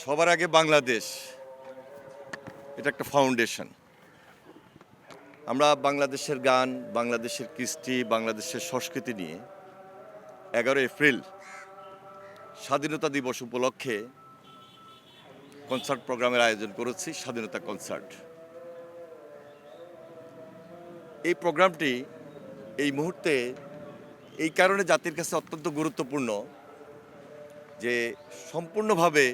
সবার আগে বাংলাদেশ এটা একটা ফাউন্ডেশন। আমরা বাংলাদেশের গান, বাংলাদেশের কৃষ্টি, বাংলাদেশের সংস্কৃতি নিয়ে 11 এপ্রিল স্বাধীনতা দিবস উপলক্ষে কনসার্ট প্রোগ্রামের আয়োজন করেছি, স্বাধীনতা কনসার্ট। এই প্রোগ্রামটি এই মুহূর্তে এই কারণে জাতির কাছে অত্যন্ত গুরুত্বপূর্ণ যে সম্পূর্ণভাবে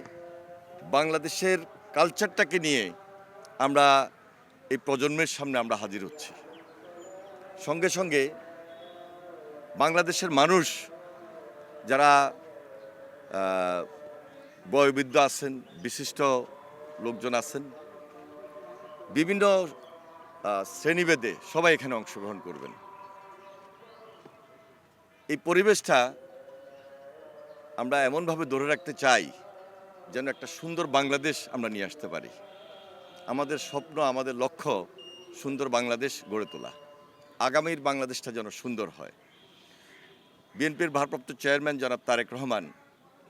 বাংলাদেশের কালচারটাকে নিয়ে আমরা এই প্রজন্মের সামনে আমরা হাজির হচ্ছি। সঙ্গে সঙ্গে বাংলাদেশের মানুষ যারা বয়োবৃদ্ধ আছেন, বিশিষ্ট লোকজন আছেন, বিভিন্ন শ্রেণীভেদে সবাই এখানে অংশগ্রহণ করবেন। এই পরিবেশটা আমরা এমনভাবে ধরে রাখতে চাই যেন একটা সুন্দর বাংলাদেশ আমরা নিয়ে আসতে পারি। আমাদের স্বপ্ন, আমাদের লক্ষ্য সুন্দর বাংলাদেশ গড়ে তোলা, আগামীর বাংলাদেশটা যেন সুন্দর হয়। বিএনপির ভারপ্রাপ্ত চেয়ারম্যান জনাব তারেক রহমান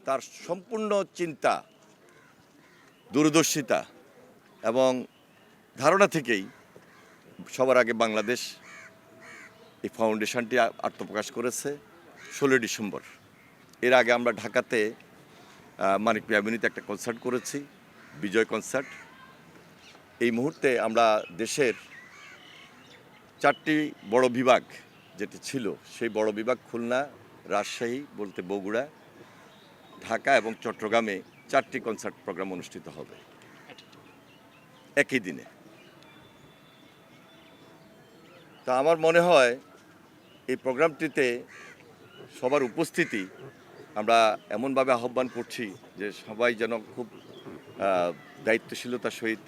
তার সম্পূর্ণ চিন্তা, দূরদর্শিতা এবং ধারণা থেকেই সবার আগে বাংলাদেশ এই ফাউন্ডেশনটি আত্মপ্রকাশ করেছে 16 ডিসেম্বর। এর আগে আমরা ঢাকাতে মানিক অ্যাভিনিউতে একটা কনসার্ট করেছি, বিজয় কনসার্ট। এই মুহূর্তে আমরা দেশের 4টি বড় বিভাগ যেটি ছিল, সেই বড় বিভাগ খুলনা, রাজশাহী বলতে বগুড়া, ঢাকা এবং চট্টগ্রামে 4টি কনসার্ট প্রোগ্রাম অনুষ্ঠিত হবে একই দিনে। তা আমার মনে হয় এই প্রোগ্রামটিতে সবার উপস্থিতি আমরা এমনভাবে আহ্বান করছি যে সবাই যেন খুব দায়িত্বশীলতার সহিত,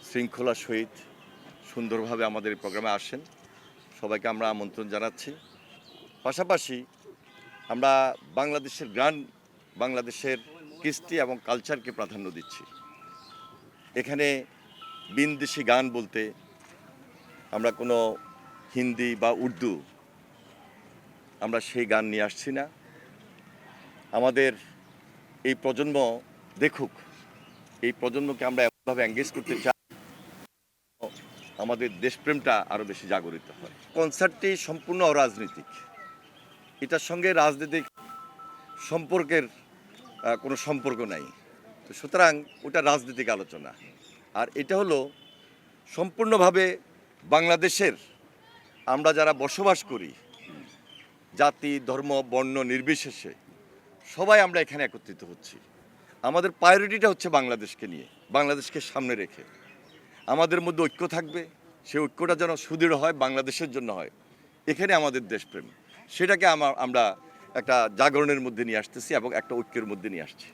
শৃঙ্খলার সহিত সুন্দরভাবে আমাদের এই প্রোগ্রামে আসেন। সবাইকে আমরা আমন্ত্রণ জানাচ্ছি। পাশাপাশি আমরা বাংলাদেশের গান, বাংলাদেশের কৃষ্টি এবং কালচারকে প্রাধান্য দিচ্ছি। এখানে বিনদেশি গান বলতে আমরা কোনো হিন্দি বা উর্দু আমরা সেই গান নিয়ে আসছি না। আমাদের এই প্রজন্ম দেখুক, এই প্রজন্মকে আমরা এমনভাবে এঙ্গেজ করতে চাই আমাদের দেশপ্রেমটা আরও বেশি জাগরিত হয়। কনসার্টটি সম্পূর্ণ অরাজনৈতিক, এটার সঙ্গে রাজনৈতিক সম্পর্কের কোনো সম্পর্ক নাই। তো সুতরাং ওটা রাজনৈতিক আলোচনা, আর এটা হলো সম্পূর্ণভাবে বাংলাদেশের আমরা যারা বসবাস করি, জাতি, ধর্ম, বর্ণ নির্বিশেষে সবাই আমরা এখানে একত্রিত হচ্ছি। আমাদের প্রায়োরিটিটা হচ্ছে বাংলাদেশকে নিয়ে, বাংলাদেশকে সামনে রেখে আমাদের মধ্যে ঐক্য থাকবে। সেই ঐক্যটা যেন সুদৃঢ় হয়, বাংলাদেশের জন্য হয়। এখানে আমাদের দেশপ্রেম, সেটাকে আমরা একটা জাগরণের মধ্যে নিয়ে আসতেছি এবং একটা ঐক্যের মধ্যে নিয়ে আসছি।